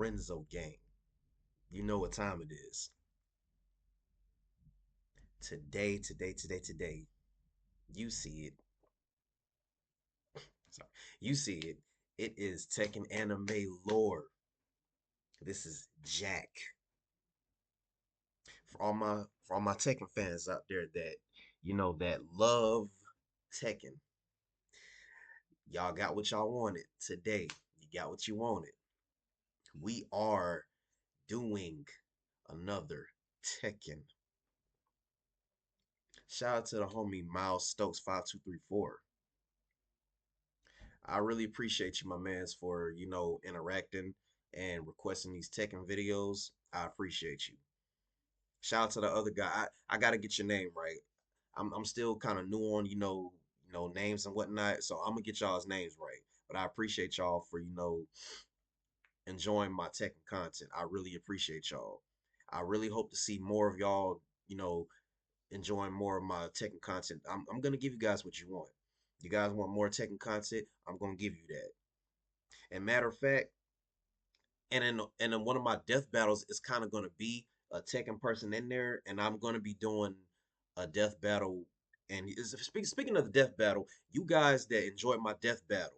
Renzo gang. You know what time it is. Today. You see it. Sorry. You see it. It is Tekken anime lore. This is Jack. For all my Tekken fans out there that that love Tekken. Y'all got what y'all wanted today. You got what you wanted. We are doing another Tekken. Shout out to the homie Miles Stokes 5234. I really appreciate you, my mans, for interacting and requesting these Tekken videos. I appreciate you. Shout out to the other guy. I gotta get your name right. I'm still kind of new on names and whatnot, so I'm gonna get y'all's names right. But I appreciate y'all for enjoying my Tekken content. I really appreciate y'all. I really hope to see more of y'all, enjoying more of my Tekken content. I'm gonna give you guys what you want. You guys want more Tekken content? I'm gonna give you that. And matter of fact, and in one of my death battles, it's kind of gonna be a Tekken person in there, and I'm gonna be doing a death battle. And speaking of the death battle, you guys that enjoyed my death battle,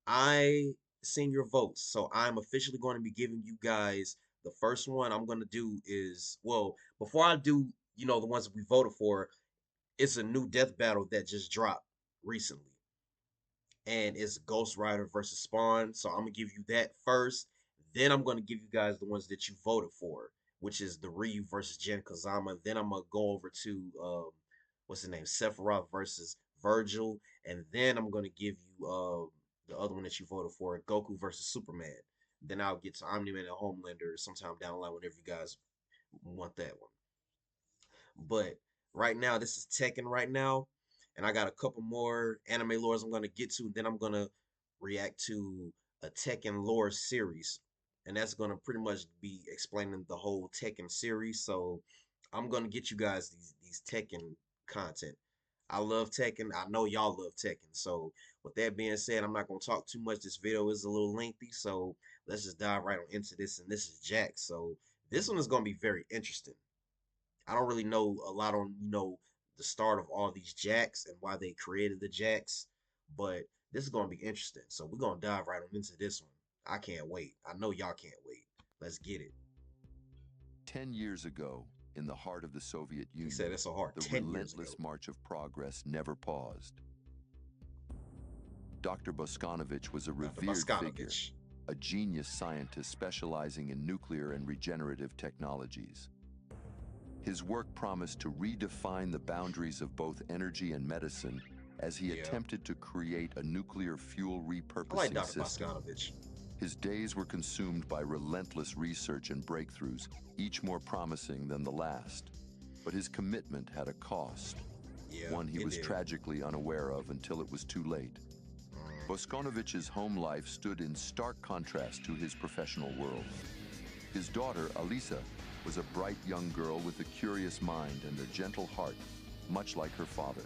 I seen your votes, so I'm officially going to be giving you guys the first one I'm going to do is, well, before I do, the ones that we voted for, it's a new death battle that just dropped recently. And it's Ghost Rider versus Spawn. So I'm gonna give you that first. Then I'm gonna give you guys the ones that you voted for, which is the Ryu versus Jin Kazama. Then I'm gonna go over to what's his name, Sephiroth versus Virgil, and then I'm gonna give you the other one that you voted for, Goku versus Superman. Then I'll get to Omni-Man and Homelander sometime down the line whenever you guys want that one. But right now, this is Tekken right now, and I got a couple more anime lores I'm gonna get to. Then I'm gonna react to a Tekken lore series, and that's gonna pretty much be explaining the whole Tekken series. So I'm gonna get you guys these Tekken content. I love Tekken. I know y'all love Tekken. So with that being said, I'm not gonna talk too much. This video is a little lengthy, so let's just dive right on into this. And this is Jack. So this one is gonna be very interesting. I don't really know a lot on, the start of all these jacks and why they created the jacks, but this is going to be interesting. So we're going to dive right on into this one. I can't wait. I know y'all can't wait. Let's get it. 10 years ago, in the heart of the Soviet He said Union, it's so hard the 10 years ago. relentless march of progress never paused. Dr. Boskanovich was a Dr. revered figure, Boskanovich. a genius scientist specializing in nuclear and regenerative technologies. His work promised to redefine the boundaries of both energy and medicine as he Yeah. attempted to create a nuclear fuel I like repurposing Dr. system. Boskanovich. His days were consumed by relentless research and breakthroughs, each more promising than the last. But his commitment had a cost, Yeah. one he it was did. tragically unaware of until it was too late. Boskonovich's home life stood in stark contrast to his professional world. His daughter, Alisa, was a bright young girl with a curious mind and a gentle heart, much like her father.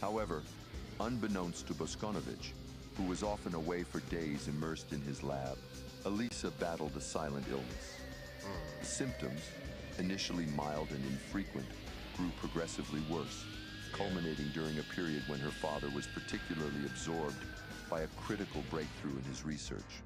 However, unbeknownst to Boskonovich, who was often away for days immersed in his lab, Alisa battled a silent illness. Symptoms, initially mild and infrequent, grew progressively worse, culminating during a period when her father was particularly absorbed by a critical breakthrough in his research.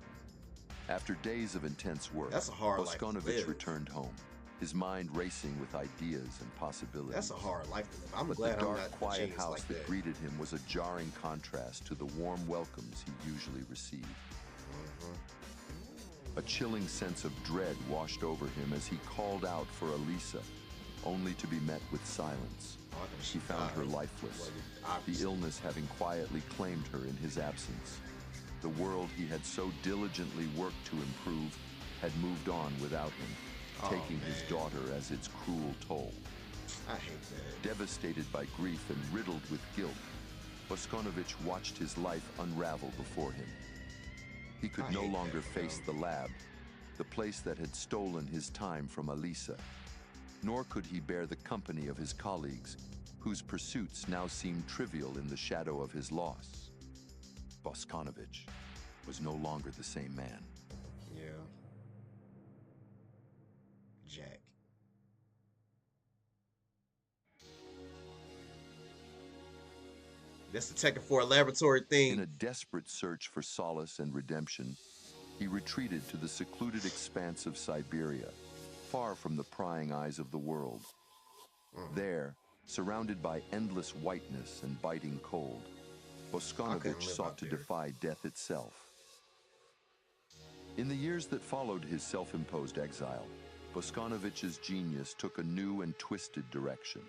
After days of intense work, That's a hard life to Boskonovich live. returned home, his mind racing with ideas and possibilities. That's a hard life to live. I'm But glad the I'm dark, not a quiet genius house like that that. greeted him was a jarring contrast to the warm welcomes he usually received. A chilling sense of dread washed over him as he called out for Alisa, only to be met with silence. She found her lifeless, the illness having quietly claimed her in his absence. The world he had so diligently worked to improve had moved on without him, taking his daughter as its cruel toll. I hate that. Devastated by grief and riddled with guilt, Boskonovich watched his life unravel before him. He could I no hate longer that for face the them. lab, the place that had stolen his time from Alisa, nor could he bear the company of his colleagues, whose pursuits now seemed trivial in the shadow of his loss. Boskonovich was no longer the same man. Yeah. That's the Tekken 4 laboratory In thing. a desperate search for solace and redemption, he retreated to the secluded expanse of Siberia, far from the prying eyes of the world. Mm, There, surrounded by endless whiteness and biting cold, I couldn't Boskonovich live sought out to there. defy death itself. In the years that followed his self-imposed exile, Boskonovich's genius took a new and twisted direction.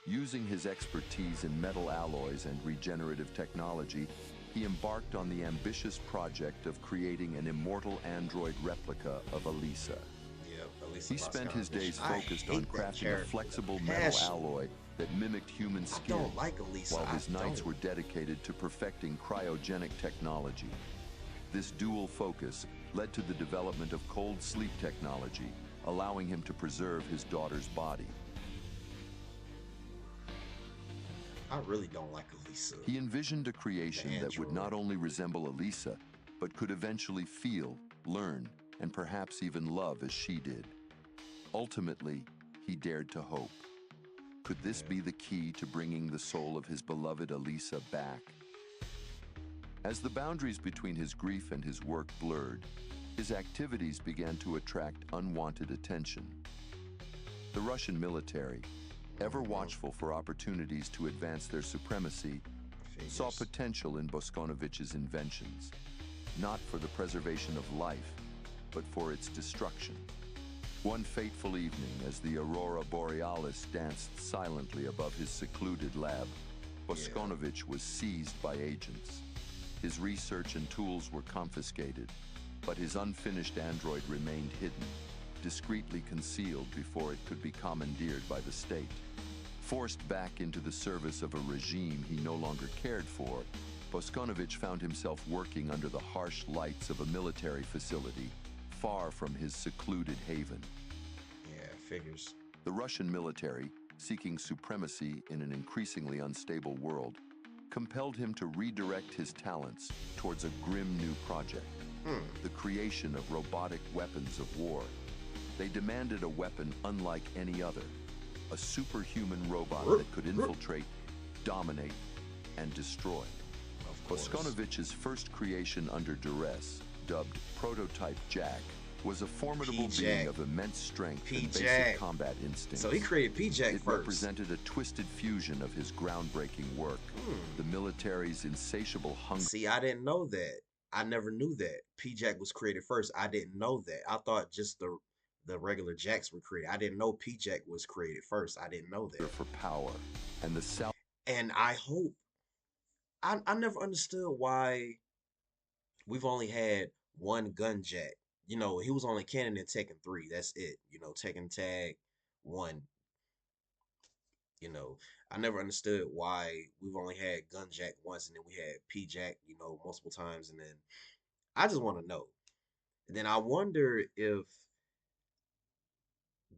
Using his expertise in metal alloys and regenerative technology, he embarked on the ambitious project of creating an immortal android replica of Elisa. Yep, Elisa He spent his Boscanovich. days I focused on hate that crafting a character with flexible a metal passion. alloy that mimicked human I skin, don't like Elisa. while I his nights don't. were dedicated to perfecting cryogenic technology. This dual focus led to the development of cold sleep technology, allowing him to preserve his daughter's body. I really don't like Elisa, He envisioned a the creation that would android. not only resemble Elisa, but could eventually feel, learn, and perhaps even love as she did. Ultimately, he dared to hope. Could this Yeah. be the key to bringing the soul of his beloved Elisa back? As the boundaries between his grief and his work blurred, his activities began to attract unwanted attention. The Russian military, ever Mm-hmm. watchful for opportunities to advance their supremacy, saw Figures. potential in Boskonovich's inventions, not for the preservation of life, but for its destruction. One fateful evening, as the aurora borealis danced silently above his secluded lab, Yeah. Boskonovich was seized by agents. His research and tools were confiscated, but his unfinished android remained hidden, discreetly concealed before it could be commandeered by the state. Forced back into the service of a regime he no longer cared for, Boskonovich found himself working under the harsh lights of a military facility, far from his secluded haven. Yeah, figures. The Russian military, seeking supremacy in an increasingly unstable world, compelled him to redirect his talents towards a grim new project, Hmm. the creation of robotic weapons of war. They demanded a weapon unlike any other, a superhuman robot that could infiltrate, dominate, and destroy. Of course. Boskonovich's first creation under duress, dubbed Prototype Jack, was a formidable being P-Jack. of immense strength and basic P-Jack. combat instincts. So he created P-Jack It first. represented a twisted fusion of his groundbreaking work, Hmm. the military's insatiable hunger See, I didn't know that. I never knew that. P-Jack was created first. I didn't know that. I thought just the regular Jacks were created. I didn't know P-Jack was created first. I didn't know that. for power, and the And I hope I never understood why we've only had one gun jack. You know, he was only canon in Tekken 3. That's it. You know, Tekken Tag 1. You know, I never understood why we've only had gun jack once and then we had P Jack, you know, multiple times. And then I just want to know. And then I wonder if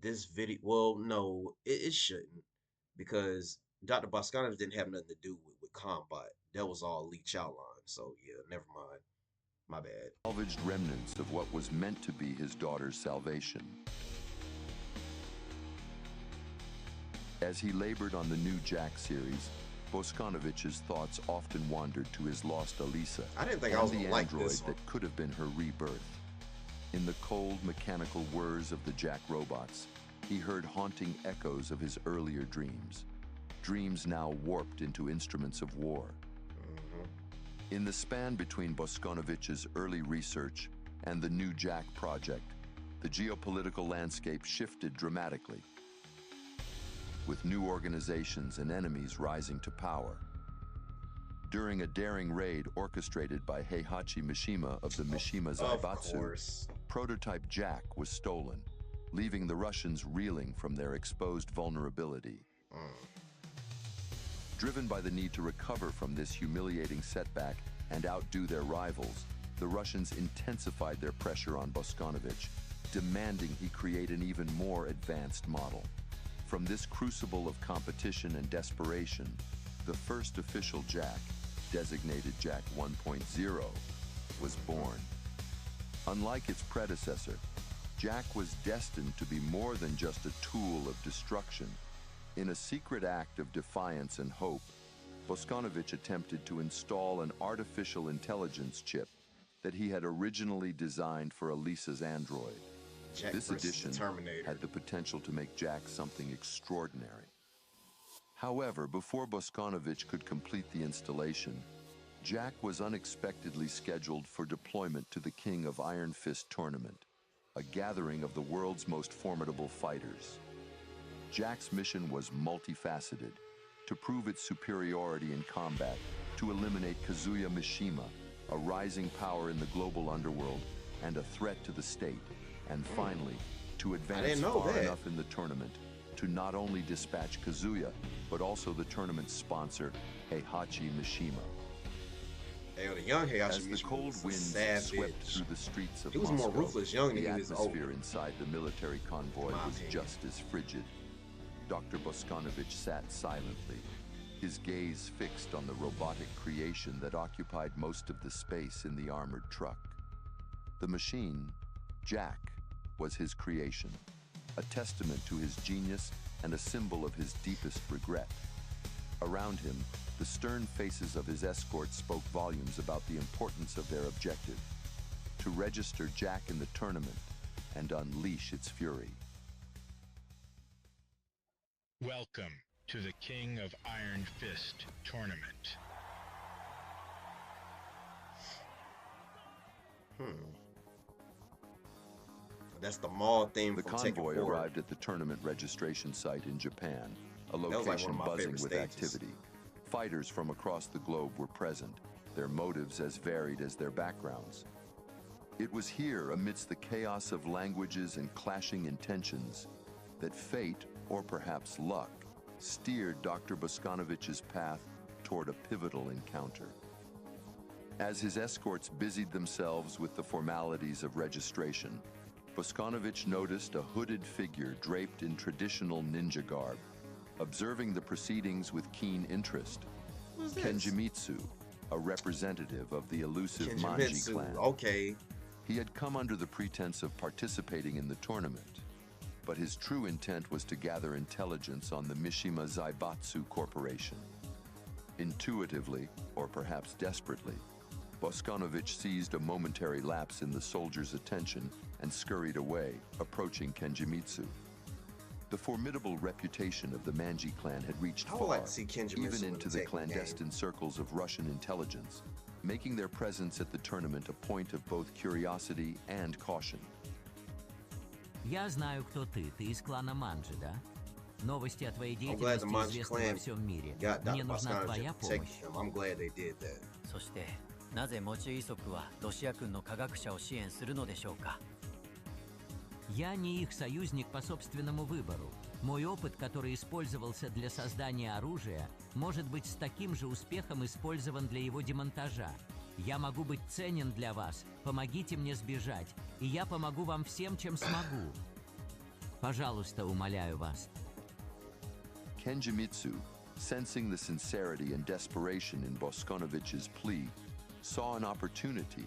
this video, well, no, it shouldn't because Dr. Boscanov didn't have nothing to do with combat. That was all Lee Chowline. So yeah, never mind. My bad. salvaged remnants of what was meant to be his daughter's salvation. As he labored on the new Jack series, Boskonovich's thoughts often wandered to his lost Elisa I didn't think I and was the gonna like android this one. that could have been her rebirth. In the cold, mechanical whirs of the Jack robots, he heard haunting echoes of his earlier dreams, dreams now warped into instruments of war. Hmm. In the span between Boskonovich's early research and the new Jack project, the geopolitical landscape shifted dramatically, with new organizations and enemies rising to power. During a daring raid orchestrated by Heihachi Mishima of the Mishima Of Zaibatsu, course. Prototype Jack was stolen, leaving the Russians reeling from their exposed vulnerability. Mm. Driven by the need to recover from this humiliating setback and outdo their rivals, the Russians intensified their pressure on Boskonovich, demanding he create an even more advanced model. From this crucible of competition and desperation, the first official Jack, designated Jack 1.0, was born. Unlike its predecessor, Jack was destined to be more than just a tool of destruction. In a secret act of defiance and hope, Boskonovich attempted to install an artificial intelligence chip that he had originally designed for Elisa's android. Jack This versus the addition Terminator. had the potential to make Jack something extraordinary. However, before Boskonovich could complete the installation, Jack was unexpectedly scheduled for deployment to the King of Iron Fist tournament, a gathering of the world's most formidable fighters. Jack's mission was multifaceted: to prove its superiority in combat, to eliminate Kazuya Mishima, a rising power in the global underworld and a threat to the state, and finally, to advance far enough in the tournament to not only dispatch Kazuya, but also the tournament's sponsor, Heihachi Mishima. Hey, the young Heihachi As the cold winds swept through the streets of Moscow, more ruthless young than the he was atmosphere old. inside the military convoy was just as frigid. Dr. Boskonovich sat silently, his gaze fixed on the robotic creation that occupied most of the space in the armored truck. The machine, Jack, was his creation, a testament to his genius and a symbol of his deepest regret. Around him, the stern faces of his escort spoke volumes about the importance of their objective: to register Jack in the tournament and unleash its fury. Welcome to the King of Iron Fist tournament. That's the mall theme The from convoy Tekken 4. arrived at the tournament registration site in Japan, a That was like location one of my buzzing favorite with stages. activity. Fighters from across the globe were present, their motives as varied as their backgrounds. It was here, amidst the chaos of languages and clashing intentions, that fate, or perhaps luck, steered Dr. Boskonovich's path toward a pivotal encounter. As his escorts busied themselves with the formalities of registration, Boskonovich noticed a hooded figure draped in traditional ninja garb. Observing the proceedings with keen interest, Kenjimitsu, a representative of the elusive Manji clan. Okay. He had come under the pretense of participating in the tournament, but his true intent was to gather intelligence on the Mishima Zaibatsu Corporation. Intuitively, or perhaps desperately, Boskonovich seized a momentary lapse in the soldier's attention and scurried away, approaching Kenjimitsu. The formidable reputation of the Manji clan had reached far, even into the clandestine circles of Russian intelligence, making their presence at the tournament a point of both curiosity and caution. Я знаю, кто ты. Ты из клана Манджи, да? Новости о твоей I'm glad the деятельности Manji известны во clan всем мире. got Мне Dr. нужна твоя Boskonovich to protect помощь. him. I'm glad they did that. そしてなぜモチイソクはロシア軍の科学者を支援するのでしょうか。 Я не их союзник по собственному выбору. Мой опыт, который использовался для создания оружия, может быть с таким же успехом использован для его демонтажа. Я могу быть ценен для вас. Помогите мне сбежать, и я помогу вам всем, чем смогу. Пожалуйста, умоляю вас. Kenjimitsu, sensing the sincerity and desperation in Boskonovich's plea, saw an opportunity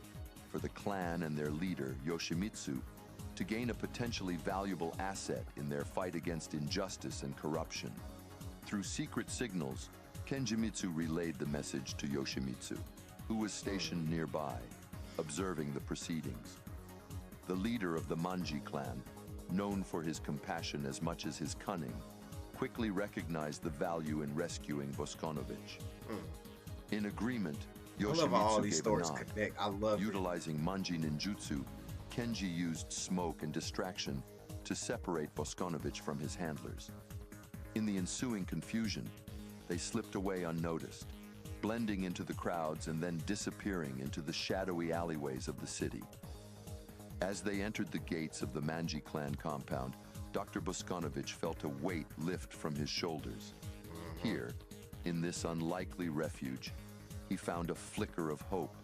for the clan and their leader, Yoshimitsu, to gain a potentially valuable asset in their fight against injustice and corruption. Through secret signals, Kenjimitsu relayed the message to Yoshimitsu, who was stationed nearby, observing the proceedings. The leader of the Manji clan, known for his compassion as much as his cunning, quickly recognized the value in rescuing Boskonovich. In agreement, I love how all Yoshimitsu these gave a stories nod. connect. I love it. Utilizing Manji ninjutsu, Kenji used smoke and distraction to separate Boskonovich from his handlers. In the ensuing confusion, they slipped away unnoticed, blending into the crowds and then disappearing into the shadowy alleyways of the city. As they entered the gates of the Manji clan compound, Dr. Boskonovich felt a weight lift from his shoulders. Here, in this unlikely refuge, he found a flicker of hope,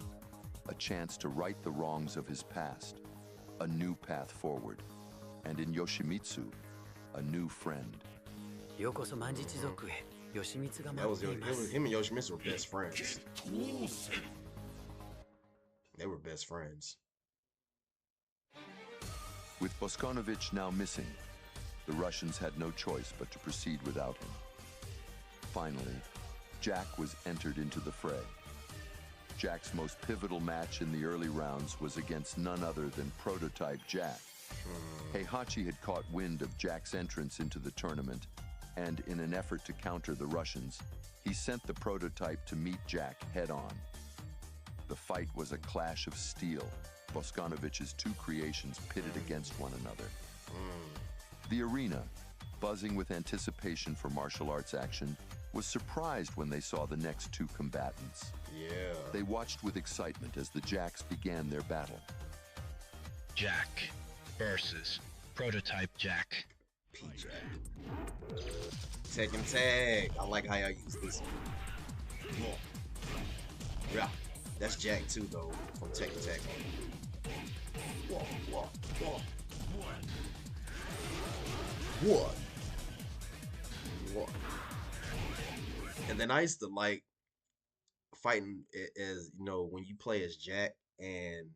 a chance to right the wrongs of his past, a new path forward, and in Yoshimitsu, a new friend. ようこそ万事一族へ。吉光が That 待っ was, ています him and Yoshimitsu were best friends. They were best friends. With Boskonovich now missing, the Russians had no choice but to proceed without him. Finally, Jack was entered into the fray. Jack's most pivotal match in the early rounds was against none other than Prototype Jack. Heihachi had caught wind of Jack's entrance into the tournament, and in an effort to counter the Russians, he sent the Prototype to meet Jack head-on. The fight was a clash of steel, Boscanovich's two creations pitted against one another. The arena, buzzing with anticipation for martial arts action, was surprised when they saw the next two combatants. Yeah. They watched with excitement as the Jacks began their battle. Jack versus Prototype Jack. P-Jack. Tekken tag. I like how y'all use this. Yeah. That's Jack too, though, from Tekken Tag. What? And then I used to like fighting as, you know, when you play as Jack, and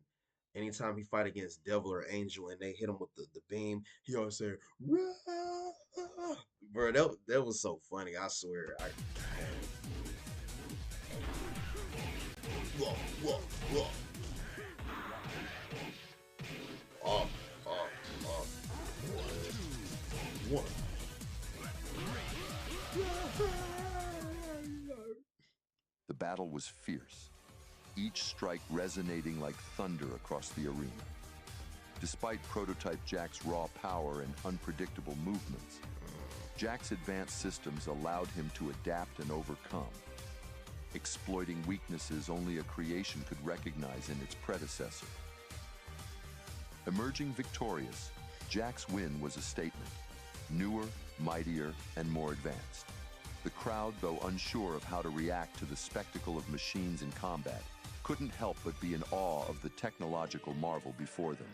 anytime he fight against Devil or Angel and they hit him with the beam, he always said, "Rah!" Bro, that was so funny. I swear. Whoa, whoa, whoa. Up, up, up. One. The battle was fierce, each strike resonating like thunder across the arena. Despite Prototype Jack's raw power and unpredictable movements, Jack's advanced systems allowed him to adapt and overcome, exploiting weaknesses only a creation could recognize in its predecessor. Emerging victorious, Jack's win was a statement: newer, mightier, and more advanced. The crowd, though unsure of how to react to the spectacle of machines in combat, couldn't help but be in awe of the technological marvel before them.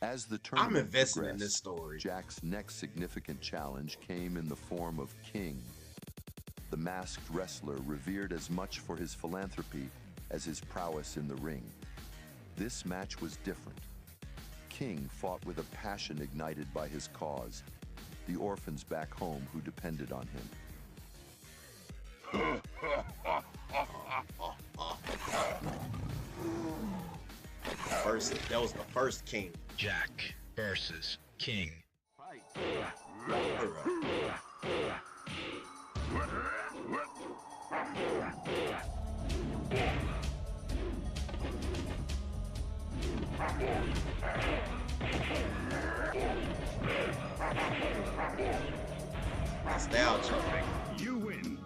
As the I'm tournament invested in progressed, this story. Jack's next significant challenge came in the form of King, the masked wrestler revered as much for his philanthropy as his prowess in the ring. This match was different. King fought with a passion ignited by his cause, the orphans back home who depended on him. That was the first King. Jack versus King. Nostalgia. You win.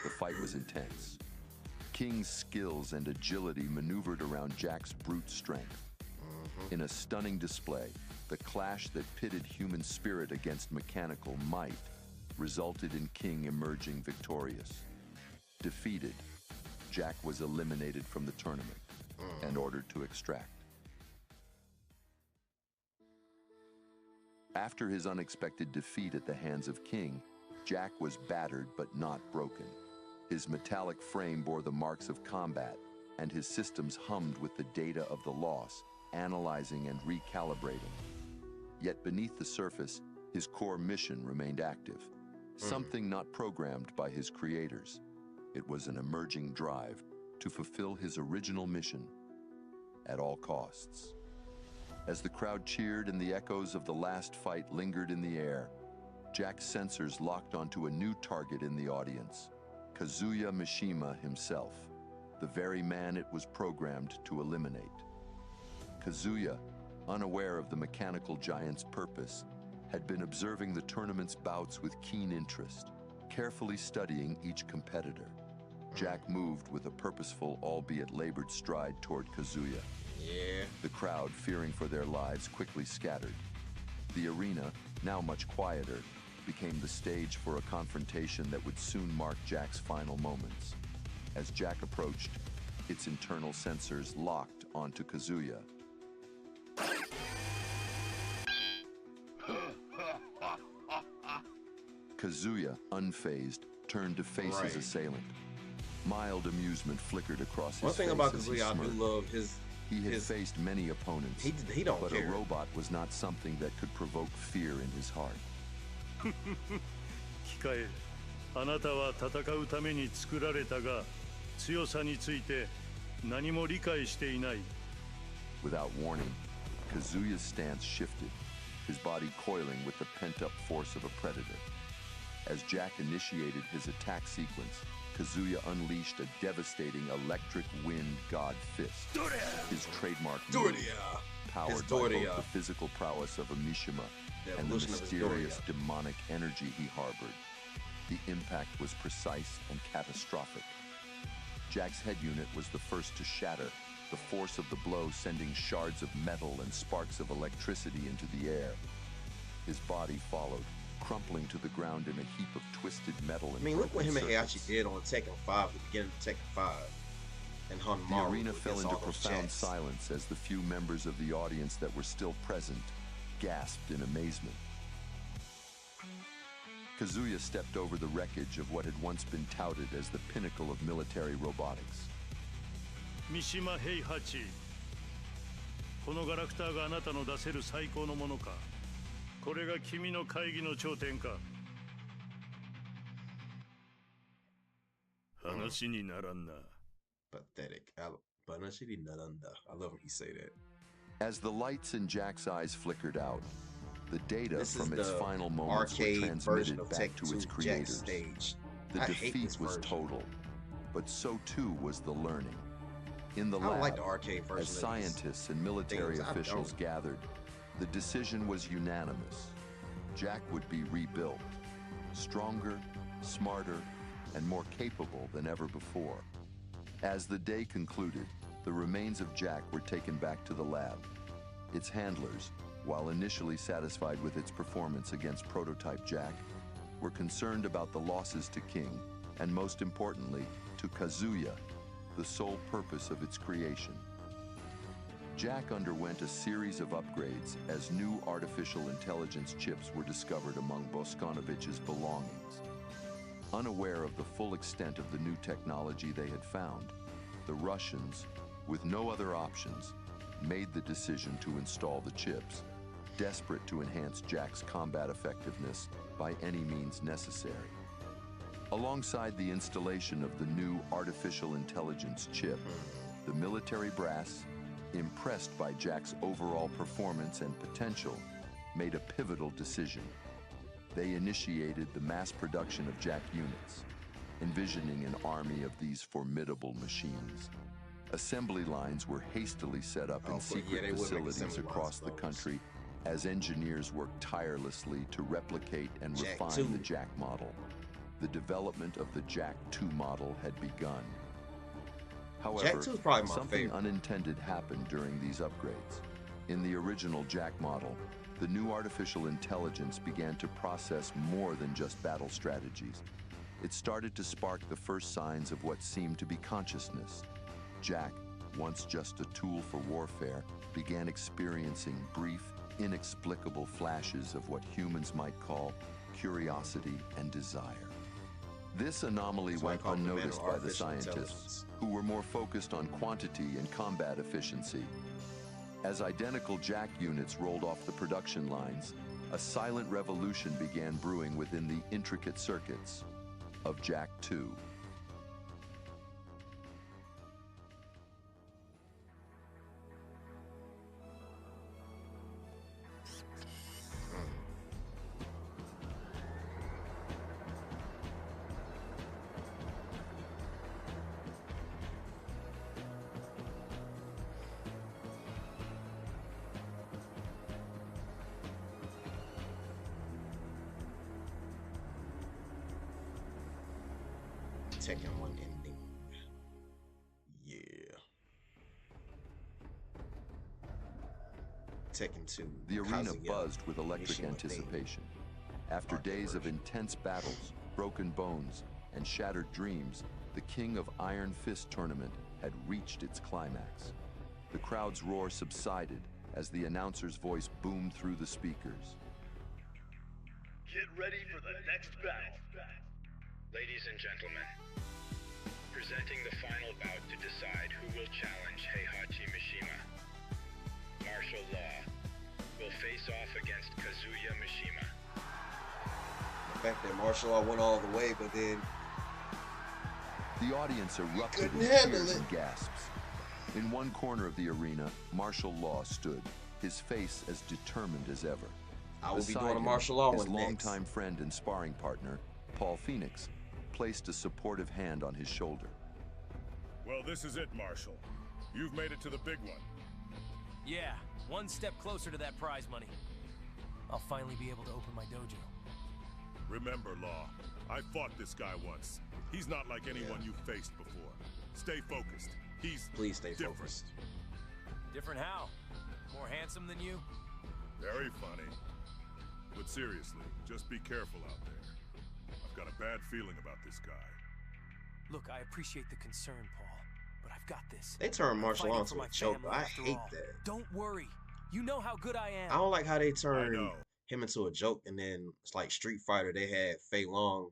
The fight was intense. King's skills and agility maneuvered around Jack's brute strength. In a stunning display, the clash that pitted human spirit against mechanical might resulted in King emerging victorious. Defeated, Jack was eliminated from the tournament and ordered to extract. After his unexpected defeat at the hands of King, Jack was battered but not broken. His metallic frame bore the marks of combat, and his systems hummed with the data of the loss, analyzing and recalibrating. Yet beneath the surface, his core mission remained active, something not programmed by his creators. It was an emerging drive to fulfill his original mission at all costs. As the crowd cheered and the echoes of the last fight lingered in the air, Jack's sensors locked onto a new target in the audience: Kazuya Mishima himself, the very man it was programmed to eliminate. Kazuya, unaware of the mechanical giant's purpose, had been observing the tournament's bouts with keen interest, carefully studying each competitor. Jack moved with a purposeful, albeit labored stride toward Kazuya. Yeah. The crowd, fearing for their lives, quickly scattered. The arena, now much quieter, became the stage for a confrontation that would soon mark Jack's final moments. As Jack approached, its internal sensors locked onto Kazuya. Kazuya, unfazed, turned to face his assailant. Mild amusement flickered across his One thing face about as he Kazuya, I do smirked. love his He had his faced many opponents, he don't but care. a robot was not something that could provoke fear in his heart. 機械、あなたは戦うために作られたが、強さについて何も理解していない。 Without warning, Kazuya's stance shifted, his body coiling with the pent-up force of a predator. As Jack initiated his attack sequence, Kazuya unleashed a devastating electric wind god fist. His trademark move, powered by both the physical prowess of a Mishima and the mysterious demonic energy he harbored. The impact was precise and catastrophic. Jack's head unit was the first to shatter, the force of the blow sending shards of metal and sparks of electricity into the air. His body followed, crumpling to the ground in a heap of twisted metal and I mean, look what him and circuits. Heihachi did on Tekken 5, the beginning of Tekken 5. And The Hanmaru arena fell against into all those profound checks. silence as the few members of the audience that were still present gasped in amazement. Kazuya stepped over the wreckage of what had once been touted as the pinnacle of military robotics. 三島平八、このガラクターがあなたの出せる最高のものか。これが君の会議の頂点か。話にならんな。 Pathetic. Banashiri Naranda. I love when you say that. As the lights in Jack's eyes flickered out, the data This is from its the final moments were arcade version transmitted of back Tekken to 2 its Jack creators. stage. The I hate defeat this was version. total, but so too was the learning. In the I don't lab, like the arcade version as of these scientists and military things. I officials don't. gathered, the decision was unanimous. Jack would be rebuilt, stronger, smarter, and more capable than ever before. As the day concluded, the remains of Jack were taken back to the lab. Its handlers, while initially satisfied with its performance against prototype Jack, were concerned about the losses to King, and most importantly, to Kazuya, the sole purpose of its creation. Jack underwent a series of upgrades as new artificial intelligence chips were discovered among Boskonovich's belongings. Unaware of the full extent of the new technology they had found, the Russians, with no other options, made the decision to install the chips, desperate to enhance Jack's combat effectiveness by any means necessary. Alongside the installation of the new artificial intelligence chip, the military brass, impressed by Jack's overall performance and potential, made a pivotal decision. They initiated the mass production of Jack units, envisioning an army of these formidable machines. Assembly lines were hastily set up in secret they would make facilities assembly lines across for the those. country as engineers worked tirelessly to replicate and Jack refine 2. the Jack model. The development of the Jack 2 model had begun. However, 2 is probably my something favorite. unintended happened during these upgrades. In the original Jack model, the new artificial intelligence began to process more than just battle strategies. It started to spark the first signs of what seemed to be consciousness. Jack, once just a tool for warfare, began experiencing brief, inexplicable flashes of what humans might call curiosity and desire. This anomaly That's why I went call them the man of unnoticed by the artificial scientists, intelligence. who were more focused on quantity and combat efficiency. As identical Jack units rolled off the production lines, a silent revolution began brewing within the intricate circuits of Jack 2. Tekken 1 ending. Yeah. Tekken 2. The arena Kazuya, buzzed with electric Mishima anticipation. After Arcade days of version. intense battles, broken bones, and shattered dreams, the King of Iron Fist tournament had reached its climax. The crowd's roar subsided as the announcer's voice boomed through the speakers. Get ready for the next battle. Ladies and gentlemen, Presenting the final bout to decide who will challenge Heihachi Mishima. Martial Law will face off against Kazuya Mishima. The fact that martial law went all the way, but then The audience erupted in couldn't handle cheers it. and gasps. In one corner of the arena, Martial Law stood, his face as determined as ever. I will be Beside doing a him, martial law his one next. longtime friend and sparring partner, Paul Phoenix, placed a supportive hand on his shoulder. Well, this is it, Marshall. You've made it to the big one. Yeah, one step closer to that prize money. I'll finally be able to open my dojo. Remember, Law, I fought this guy once. He's not like anyone you've faced before. Stay focused. He's Please stay different. focused. Different how? More handsome than you? Very funny. But seriously, just be careful out there. I've got a bad feeling about this guy. Look, I appreciate the concern, Paul, but I've got this. They turned I'm martial fighting law for into my a joke. family I after hate all. that. Don't worry. You know how good I am. I don't like how they I turned know. him into a joke, and then it's like Street Fighter. They had Fei Long,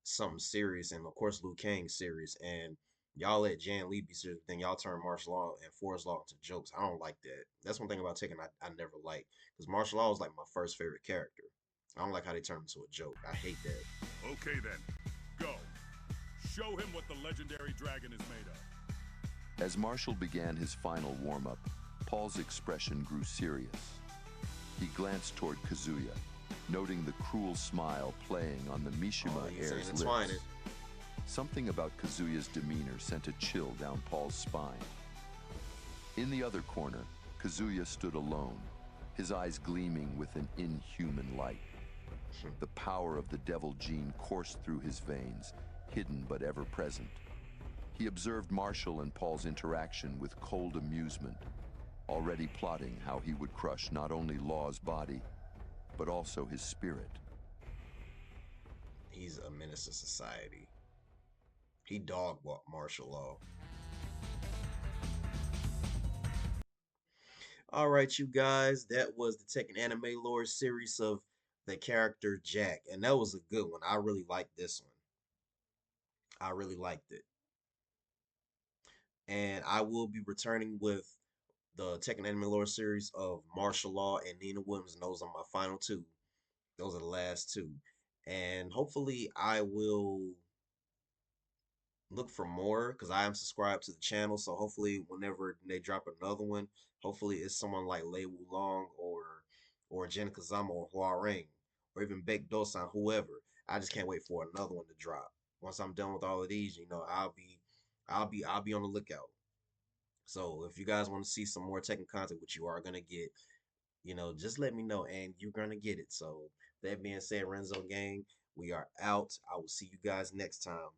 something serious, and of course Liu Kang serious, and y'all let Jan Lee be serious. Then y'all turn martial law and force law into jokes. I don't like that. That's one thing about Tekken I never liked, because martial law was like my first favorite character. I don't like how they turned him into a joke. I hate that. Okay then, go. Show him what the legendary dragon is made of. As Marshall began his final warm-up, Paul's expression grew serious. He glanced toward Kazuya, noting the cruel smile playing on the Mishima Oh, he's heir's intertwining. lips. Something about Kazuya's demeanor sent a chill down Paul's spine. In the other corner, Kazuya stood alone, his eyes gleaming with an inhuman light. The power of the devil gene coursed through his veins, hidden but ever present. He observed Marshall and Paul's interaction with cold amusement, already plotting how he would crush not only Law's body, but also his spirit. He's a menace to society. He dog walked martial law. All right, you guys, that was the Tekken anime lore series of the character Jack, and that was a good one. I really liked this one. I really liked it, and I will be returning with the Tekken anime lore series of martial law and Nina Williams. And those are my final two. Those are the last two, and hopefully I will look for more because I am subscribed to the channel. So hopefully, whenever they drop another one, hopefully it's someone like Lei Wulong or Jen Kazama or Huareng or even Beck Dosan, whoever. I just can't wait for another one to drop. Once I'm done with all of these, I'll be on the lookout. So if you guys want to see some more Tekken content, which you are gonna get, just let me know and you're gonna get it. So that being said, Renzo Gang, we are out. I will see you guys next time.